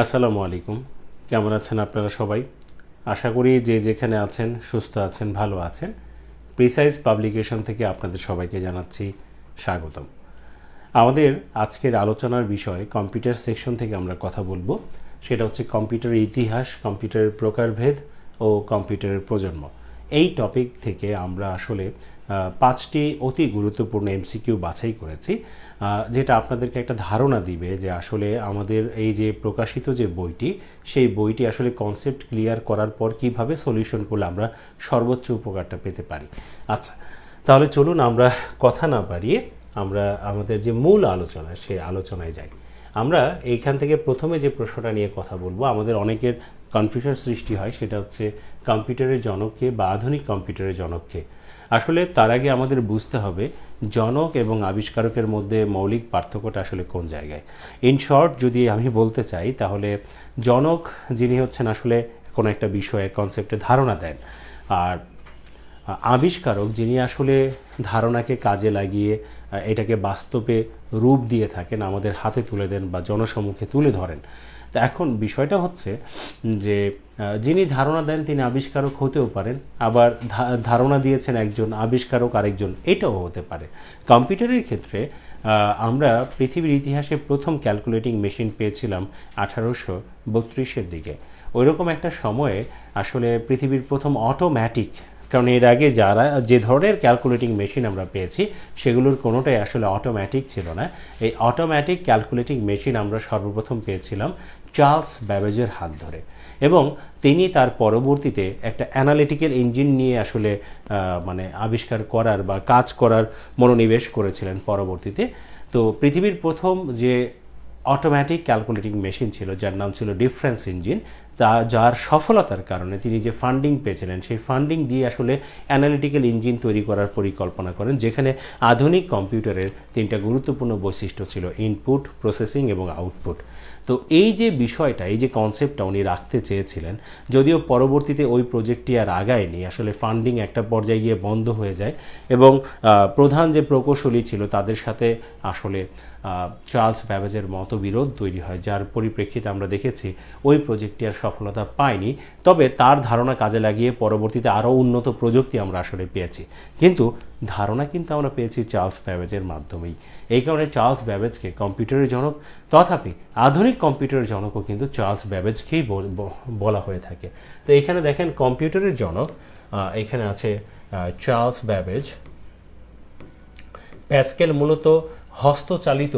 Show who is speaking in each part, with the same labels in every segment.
Speaker 1: আসসালামু আলাইকুম। কেমন আছেন আপনারা সবাই? আশা করি যে যেখানে আছেন সুস্থ আছেন, ভালো আছেন। প্রিসাইজ পাবলিকেশন থেকে আপনাদের সবাইকে জানাচ্ছি স্বাগতম। আমাদের আজকের আলোচনার বিষয় কম্পিউটার সেকশন থেকে আমরা কথা বলবো। সেটা হচ্ছে কম্পিউটারের ইতিহাস, কম্পিউটারের প্রকারভেদ ও কম্পিউটারের প্রজন্ম। এই টপিক থেকে আমরা আসলে 5টি অতি গুরুত্বপূর্ণ এমসিকিউ বাছাই করেছি, যেটা আপনাদেরকে একটা ধারণা দিবে যে আসলে আমাদের এই যে প্রকাশিত যে বইটি, সেই বইটি আসলে কনসেপ্ট ক্লিয়ার করার পর কিভাবে সলিউশন করলে আমরা সর্বোচ্চ উপকারটা পেতে পারি। আচ্ছা, তাহলে চলুন আমরা কথা না বাড়িয়ে আমরা আমাদের যে মূল আলোচনা সেই আলোচনায় যাই। আমরা এইখান থেকে প্রথমে যে প্রশ্নটা নিয়ে কথা বলবো, আমাদের অনেকের কনফিউশন সৃষ্টি হয়, সেটা হচ্ছে কম্পিউটারের জনককে বা আধুনিক কম্পিউটারের জনককে। আসলে তার আগে আমাদের বুঝতে হবে জনক এবং আবিষ্কারকের মধ্যে মৌলিক পার্থক্যটা আসলে কোন জায়গায়। ইন শর্ট যদি আমি বলতে চাই, তাহলে জনক যিনি হচ্ছেন আসলে কোনো একটা বিষয়ে কনসেপ্টে ধারণা দেন, আর আবিষ্কারক যিনি আসলে ধারণাকে কাজে লাগিয়ে এটাকে বাস্তবে রূপ দিয়ে থাকেন, আমাদের হাতে তুলে দেন বা জনসম্মুখে তুলে ধরেন। তো এখন বিষয়টা হচ্ছে যে যিনি ধারণা দেন তিনি আবিষ্কারক হতেও পারেন, আবার ধারণা দিয়েছেন একজন, আবিষ্কারক আরেকজন, এটাও হতে পারে। কম্পিউটারের ক্ষেত্রে আমরা পৃথিবীর ইতিহাসে প্রথম ক্যালকুলেটিং মেশিন পেয়েছিলাম 1832-এর দিকে। ওইরকম একটা সময়ে আসলে পৃথিবীর প্রথম অটোম্যাটিক, কারণ এর আগে যারা যে ধরনের ক্যালকুলেটিং মেশিন আমরা পেয়েছি সেগুলোর কোনোটাই আসলে অটোম্যাটিক ছিল না। এই অটোম্যাটিক ক্যালকুলেটিং মেশিন আমরা সর্বপ্রথম পেয়েছিলাম চার্লস ব্যাবেজের হাত ধরে, এবং তিনি তার পরবর্তীতে একটা অ্যানালিটিক্যাল ইঞ্জিন নিয়ে আসলে আবিষ্কার করার বা কাজ করার মনোনিবেশ করেছিলেন পরবর্তীতে। তো পৃথিবীর প্রথম যে অটোম্যাটিক ক্যালকুলেটিং মেশিন ছিল, যার নাম ছিল ডিফারেন্স ইঞ্জিন, যার সফলতার কারণে তিনি যে ফান্ডিং পেয়েছিলেন, সেই ফান্ডিং দিয়ে আসলে অ্যানালিটিক্যাল ইঞ্জিন তৈরি করার পরিকল্পনা করেন, যেখানে আধুনিক কম্পিউটারের 3টা গুরুত্বপূর্ণ বৈশিষ্ট্য ছিল: ইনপুট, প্রসেসিং এবং আউটপুট। তো এই যে বিষয়টা, এই যে কনসেপ্টটা উনি রাখতে চেয়েছিলেন, যদিও পরবর্তীতে ওই প্রজেক্টটি আর আগায়নি, আসলে ফান্ডিং একটা পর্যায়ে গিয়ে বন্ধ হয়ে যায়, এবং প্রধান যে প্রকৌশলী ছিল তাদের সাথে আসলে চার্লস ব্যাবেজের মতবিরোধ তৈরি হয়, যার পরিপ্রেক্ষিতে আমরা দেখেছি ওই প্রজেক্টটি আর সফলতা পায়নি। তবে তার ধারণা কাজে লাগিয়ে পরবর্তীতে আরও উন্নত প্রযুক্তি আমরা আসলে পেয়েছি, কিন্তু ধারণা কিন্তু আমরা পেয়েছি চার্লস ব্যাবেজের মাধ্যমেই। এই কারণে চার্লস ব্যাবেজকে কম্পিউটারের জনক, তথাপি আধুনিক কম্পিউটারের জনকও কিন্তু চার্লস ব্যাবেজকেই বলা হয়ে থাকে। তো এখানে দেখেন কম্পিউটারের জনক এখানে আছে চার্লস ব্যাবেজ। প্যাসকেল মূলত হস্তচালিত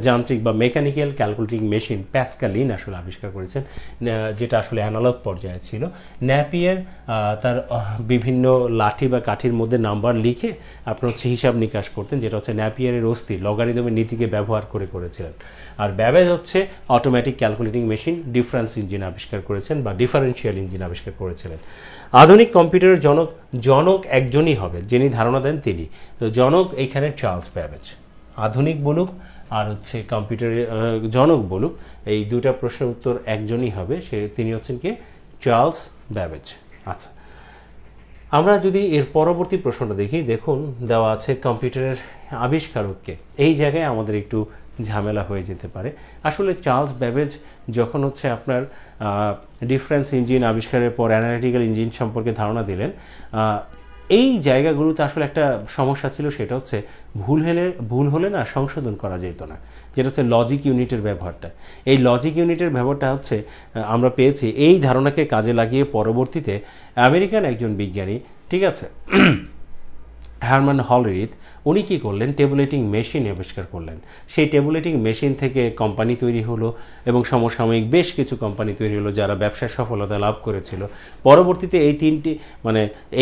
Speaker 1: যান্ত্রিক বা মেকানিক্যাল ক্যালকুলেটিং মেশিন প্যাসকালিন আসলে আবিষ্কার করেছেন, যেটা আসলে অ্যানালগ পর্যায়ে ছিল। ন্যাপিয়ার তার বিভিন্ন লাঠি বা কাঠির মধ্যে নাম্বার লিখে আপনার হিসাব নিকাশ করতেন, যেটা হচ্ছে ন্যাপিয়ারের অস্থি লগারিদমের নীতিকে ব্যবহার করেছিলেন। আর ব্যাবেজ হচ্ছে automatic calculating machine difference engine আবিষ্কার করেছেন বা ডিফারেন্সিয়াল ইঞ্জিন আবিষ্কার করেছিলেন। আধুনিক কম্পিউটারের জনক একজনই হবে, যিনি ধারণা দেন তিনি। তো জনক এইখানে চার্লস ব্যাবেজ। আধুনিক বলুক আর হচ্ছে কম্পিউটারের জনক বলুক, এই দুটা প্রশ্নের উত্তর একজনই হবে, তিনি হচ্ছেন কি? Charles Babbage. আচ্ছা, আমরা যদি এর পরবর্তী প্রশ্নটা দেখি, দেখুন দেওয়া আছে কম্পিউটারের আবিষ্কারককে। এই জায়গায় আমাদের একটু ঝামেলা হয়ে যেতে পারে। আসলে চার্লস ব্যাবেজ যখন হচ্ছে আপনার ডিফারেন্স ইঞ্জিন আবিষ্কারের পর অ্যানালিটিক্যাল ইঞ্জিন সম্পর্কে ধারণা দিলেন, এই জায়গাগুলোতে আসলে একটা সমস্যা ছিল, সেটা হচ্ছে ভুল হলে না সংশোধন করা যেত না, যেটা হচ্ছে লজিক ইউনিটের ব্যবহারটা। এই লজিক ইউনিটের ব্যবহারটা হচ্ছে আমরা পেয়েছি এই ধারণাকে কাজে লাগিয়ে পরবর্তীতে আমেরিকান একজন বিজ্ঞানী, ঠিক আছে, হারমান হলরিথ, উনি কী করলেন? টেবুলেটিং মেশিন আবিষ্কার করলেন। সেই টেবুলেটিং মেশিন থেকে কোম্পানি তৈরি হলো, এবং সমসাময়িক বেশ কিছু কোম্পানি তৈরি হলো যারা ব্যবসায় সফলতা লাভ করেছিল। পরবর্তীতে এই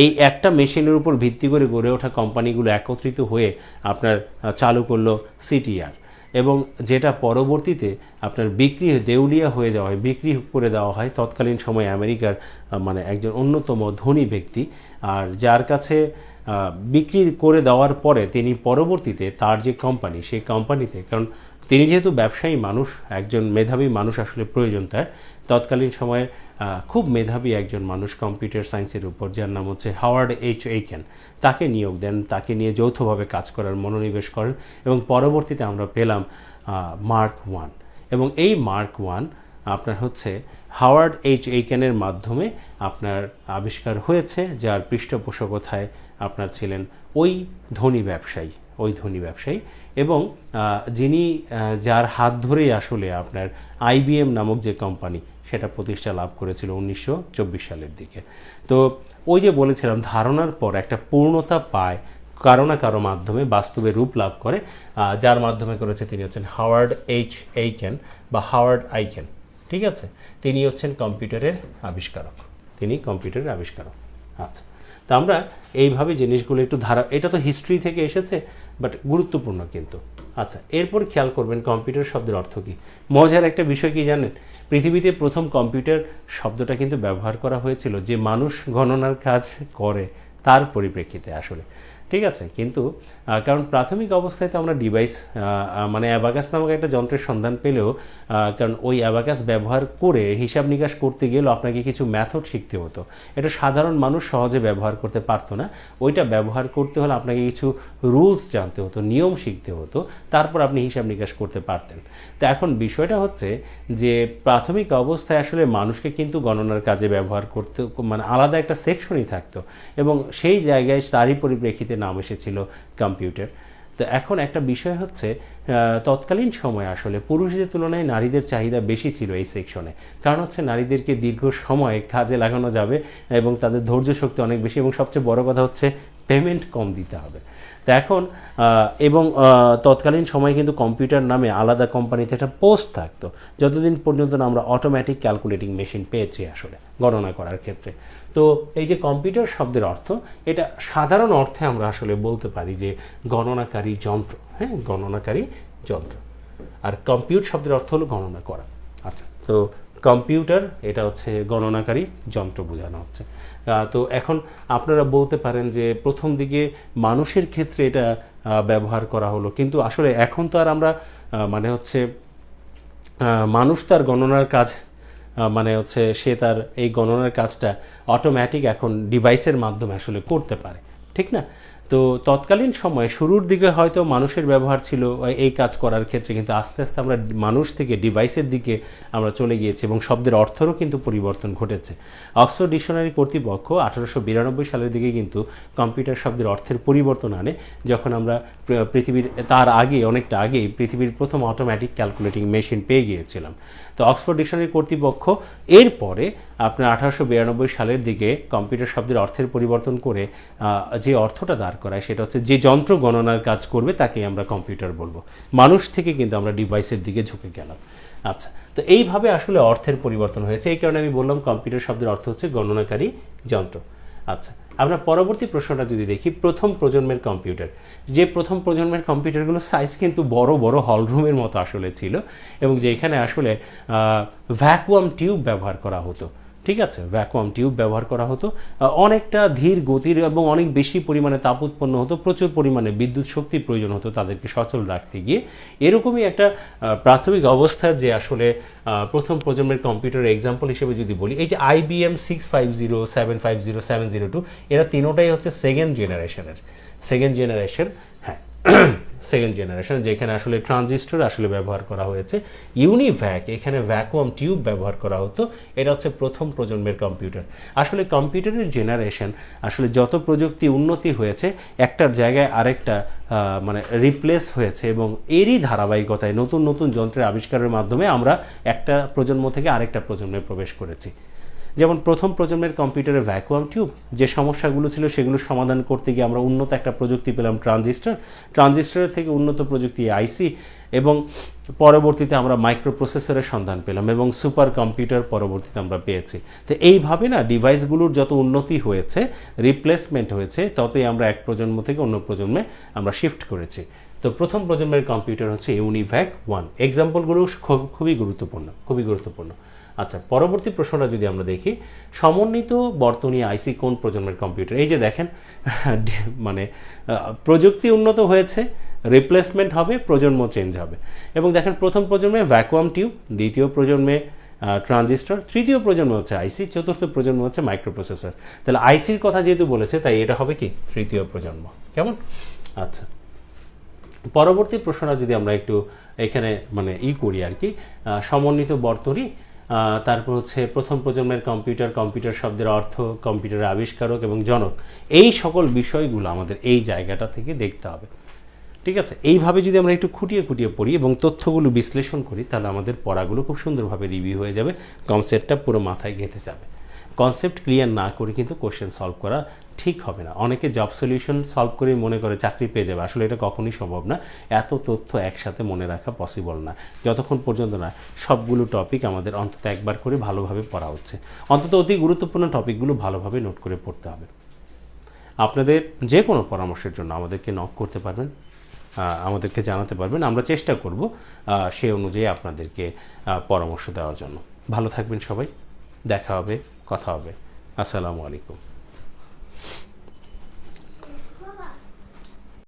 Speaker 1: এই একটা মেশিনের উপর ভিত্তি করে গড়ে ওঠা কোম্পানিগুলো একত্রিত হয়ে আপনার চালু করলো সিটিআর, এবং যেটা পরবর্তীতে আপনার দেউলিয়া হয়ে যাওয়া হয়, বিক্রি করে দেওয়া হয় তৎকালীন সময়ে আমেরিকার একজন অন্যতম ধনী ব্যক্তি, আর যার কাছে বিক্রি করে দেওয়ার পরে তিনি পরবর্তীতে তার যে কোম্পানি, সেই কোম্পানিতে, কারণ তিনি যেহেতু ব্যবসায়ী মানুষ, একজন মেধাবী মানুষ আসলে প্রয়োজন তার, তৎকালীন সময়ে খুব মেধাবী একজন মানুষ কম্পিউটার সায়েন্সের উপর, যার নাম হচ্ছে হাওয়ার্ড এইচ এইকেন, তাকে নিয়োগ দেন, তাকে নিয়ে যৌথভাবে কাজ করার মনোনিবেশ করেন, এবং পরবর্তীতে আমরা পেলাম মার্ক 1। এবং এই মার্ক ওয়ান আপনার হচ্ছে হাওয়ার্ড এইচ এইকেনের মাধ্যমে আপনার আবিষ্কার হয়েছে, যার পৃষ্ঠপোষকতায় আপনার ছিলেন ওই ধনী ব্যবসায়ী এবং যিনি যার হাত ধরেই আসলে আপনার IBM নামক যে কোম্পানি সেটা প্রতিষ্ঠা লাভ করেছিল 1924 সালের দিকে। তো ওই যে বলেছিলাম ধারণার পর একটা পূর্ণতা পায় কারো না কারো মাধ্যমে, বাস্তবে রূপ লাভ করে, যার মাধ্যমে করেছে তিনি হচ্ছেন হাওয়ার্ড এইচ এইকেন বা হাওয়ার্ড আইকেন। ঠিক আছে, তিনি হচ্ছেন কম্পিউটারের আবিষ্কারক। আচ্ছা, তো আমরা এইভাবে জিনিসগুলো একটু এটা তো হিস্ট্রি থেকে এসেছে, বাট গুরুত্বপূর্ণ কিন্তু। আচ্ছা, এরপর খেয়াল করবেন কম্পিউটার শব্দের অর্থ কী। মজার একটা বিষয় কি জানেন, পৃথিবীতে প্রথম কম্পিউটার শব্দটা কিন্তু ব্যবহার করা হয়েছিল যে মানুষ গণনার কাজ করে তার পরিপ্রেক্ষিতে আসলে। ঠিক আছে, কিন্তু কারণ প্রাথমিক অবস্থায় তো আমরা ডিভাইস মানে অ্যাবাকাস নামক একটা যন্ত্রের সন্ধান পেলেও, কারণ ওই অ্যাবাকাস ব্যবহার করে হিসাব নিকাশ করতে গেলেও আপনাকে কিছু মেথড শিখতে হতো। এটা সাধারণ মানুষ সহজে ব্যবহার করতে পারতো না। ওইটা ব্যবহার করতে হলে আপনাকে কিছু রুলস জানতে হতো, নিয়ম শিখতে হতো, তারপর আপনি হিসাব নিকাশ করতে পারতেন। তো এখন বিষয়টা হচ্ছে যে প্রাথমিক অবস্থায় আসলে মানুষকে কিন্তু গণনার কাজে ব্যবহার করতে মানে আলাদা একটা সেকশনই থাকতো, এবং সেই জায়গায় তারই পরিপ্রেক্ষিতে নাম এসেছিল কম্পিউটার। তো এখন একটা বিষয় হচ্ছে তৎকালীন সময়ে আসলে পুরুষদের তুলনায় নারীদের চাহিদা বেশি ছিল এই সেকশনে। কারণ হচ্ছে নারীদেরকে দীর্ঘ সময় কাজে লাগানো যাবে এবং তাদের ধৈর্য শক্তি অনেক বেশি, এবং সবচেয়ে বড় কথা হচ্ছে পেমেন্ট কম দিতে হবে। তো এখন এবং তৎকালীন সময়ে কিন্তু কম্পিউটার নামে আলাদা কোম্পানিতে একটা পোস্ট থাকতো, যতদিন পর্যন্ত না আমরা অটোমেটিক ক্যালকুলেটিং মেশিন পেয়েছি আসলে গণনা করার ক্ষেত্রে। তো এই যে কম্পিউটার শব্দের অর্থ, এটা সাধারণ অর্থে আমরা আসলে বলতে পারি যে গণনাকারী যন্ত্র। হ্যাঁ, গণনাকারী যন্ত্র। আর কম্পিউট শব্দের অর্থ হলো গণনা করা। আচ্ছা, তো কম্পিউটার এটা হচ্ছে গণনাকারী যন্ত্র বোঝানো হচ্ছে। তো এখন আপনারা বলতে পারেন যে প্রথম দিকে মানুষের ক্ষেত্রে এটা ব্যবহার করা হলো, কিন্তু আসলে এখন তো আর আমরা মানে হচ্ছে মানুষ তার গণনার কাজ মানে হচ্ছে সে তার এই গণনার কাজটা অটোমেটিক এখন ডিভাইসের মাধ্যমে আসলে করতে পারে, ঠিক না? তো তৎকালীন সময়ে শুরুর দিকে হয়তো মানুষের ব্যবহার ছিল এই কাজ করার ক্ষেত্রে, কিন্তু আস্তে আস্তে আমরা মানুষ থেকে ডিভাইসের দিকে আমরা চলে গিয়েছি এবং শব্দের অর্থেরও কিন্তু পরিবর্তন ঘটেছে। অক্সফোর্ড ডিকশনারি কর্তৃপক্ষ 1892 সালের দিকে কিন্তু কম্পিউটার শব্দের অর্থের পরিবর্তন আনে, যখন আমরা পৃথিবীর তার আগে অনেকটা আগেই পৃথিবীর প্রথম অটোমেটিক ক্যালকুলেটিং মেশিন পেয়ে গিয়েছিলাম। তো অক্সফোর্ড ডিকশনারি কর্তৃপক্ষ এরপরে আপনার 1892 সালের দিকে কম্পিউটার শব্দের অর্থের পরিবর্তন করে যে অর্থটা দাঁড় করায় সেটা হচ্ছে যে যন্ত্র গণনার কাজ করবে তাকেই আমরা কম্পিউটার বলবো। মানুষ থেকে কিন্তু আমরা ডিভাইসের দিকে ঝুঁকে গেলাম। আচ্ছা, তো এইভাবে আসলে অর্থের পরিবর্তন হয়েছে। এই কারণে আমি বললাম কম্পিউটার শব্দের অর্থ হচ্ছে গণনাকারী যন্ত্র। আচ্ছা, আমরা পরবর্তী প্রশ্নটা যদি দেখি, প্রথম প্রজন্মের কম্পিউটার। যে প্রথম প্রজন্মের কম্পিউটারগুলো সাইজ কিন্তু বড় বড় হলরুমের মতো আসলে ছিল, এবং যেখানে আসলে ভ্যাকুয়াম টিউব ব্যবহার করা হতো। ঠিক আছে, ভ্যাকুয়াম টিউব ব্যবহার করা হতো, অনেকটা ধীর গতির এবং অনেক বেশি পরিমাণে তাপ উৎপন্ন হতো, প্রচুর পরিমাণে বিদ্যুৎ শক্তির প্রয়োজন হতো তাদেরকে সচল রাখতে গিয়ে। এরকমই একটা প্রাথমিক অবস্থার যে আসলে প্রথম প্রজন্মের কম্পিউটার এক্সাম্পল হিসেবে যদি বলি, এই যে IBM 650, 750, 702, এরা তিনোটাই হচ্ছে সেকেন্ড জেনারেশন। হ্যাঁ, সেকেন্ড জেনারেশন, যেখানে আসলে ট্রানজিস্টর আসলে ব্যবহার করা হয়েছে। ইউনিভ্যাক, এখানে ভ্যাকুয়াম টিউব ব্যবহার করা হতো। এটা হচ্ছে প্রথম প্রজন্মের কম্পিউটার। আসলে কম্পিউটারের জেনারেশন আসলে যত প্রযুক্তি উন্নতি হয়েছে, একটার জায়গায় আরেকটা মানে রিপ্লেস হয়েছে, এবং এরই ধারাবাহিকতায় নতুন নতুন যন্ত্রের আবিষ্কারের মাধ্যমে আমরা একটা প্রজন্ম থেকে আরেকটা প্রজন্মে প্রবেশ করেছি। যেমন প্রথম প্রজন্মের কম্পিউটারে ভ্যাকুয়াম টিউব, যে সমস্যাগুলো ছিল সেগুলো সমাধান করতে গিয়ে আমরা উন্নত একটা প্রযুক্তি পেলাম ট্রানজিস্টরের থেকে উন্নত প্রযুক্তি আইসি, এবং পরবর্তীতে আমরা মাইক্রো প্রসেসরের সন্ধান পেলাম, এবং সুপার কম্পিউটার পরবর্তীতে আমরা পেয়েছি। তো এইভাবে না ডিভাইসগুলোর যত উন্নতি হয়েছে, রিপ্লেসমেন্ট হয়েছে, ততই আমরা এক প্রজন্ম থেকে অন্য প্রজন্মে আমরা শিফট করেছি। তো প্রথম প্রজন্মের কম্পিউটার হচ্ছে ইউনিভ্যাক 1। এক্সাম্পলগুলো খুবই গুরুত্বপূর্ণ। আচ্ছা, পরবর্তী প্রশ্নটা যদি আমরা দেখি, সমন্বিত বর্তনী আইসি কোন প্রজন্মের কম্পিউটার? এই যে দেখেন, মানে প্রযুক্তি উন্নত হয়েছে, রিপ্লেসমেন্ট হবে, প্রজন্ম চেঞ্জ হবে, এবং দেখেন প্রথম প্রজন্মে ভ্যাকুয়াম টিউব, দ্বিতীয় প্রজন্মে ট্রানজিস্টর, তৃতীয় প্রজন্ম হচ্ছে আইসি, চতুর্থ প্রজন্ম হচ্ছে মাইক্রোপ্রসেসর। তাহলে আইসির কথা যেহেতু বলেছে, তাই এটা হবে কি তৃতীয় প্রজন্ম। কেমন? আচ্ছা, পরবর্তী প্রশ্নটা যদি আমরা একটু এখানে মানে করি আর কি, সমন্বিত বর্তনী, তারপর হচ্ছে প্রথম প্রজন্মের কম্পিউটার শব্দের অর্থ, কম্পিউটারের আবিষ্কারক এবং জনক, এই সকল বিষয়গুলো আমাদের এই জায়গাটা থেকে দেখতে হবে। ঠিক আছে, এইভাবে যদি আমরা একটু খুঁটিয়ে খুঁটিয়ে পড়ি এবং তথ্যগুলো বিশ্লেষণ করি, তাহলে আমাদের পড়াগুলো খুব সুন্দরভাবে রিভিউ হয়ে যাবে, কনসেপ্টটা পুরো মাথায় গেঁথে যাবে। কনসেপ্ট ক্লিয়ার না করে কিন্তু কোশ্চেন সলভ করা ঠিক হবে না। অনেকে জব সলিউশন সলভ করে মনে করে চাকরি পেয়ে যাবে, আসলে এটা কখনোই সম্ভব না। এত তথ্য একসাথে মনে রাখা পসিবল না, যতক্ষণ পর্যন্ত না সবগুলো টপিক আমাদের অন্তত একবার করে ভালোভাবে পড়া হচ্ছে। অন্তত অতি গুরুত্বপূর্ণ টপিকগুলো ভালোভাবে নোট করে পড়তে হবে। আপনাদের যে কোনো পরামর্শের জন্য আমাদেরকে নক করতে পারবেন, আমাদেরকে জানাতে পারবেন, আমরা চেষ্টা করব সেই অনুযায়ী আপনাদেরকে পরামর্শ দেওয়ার জন্য। ভালো থাকবেন সবাই, দেখা হবে, কথা হবে। আসসালামু আলাইকুম।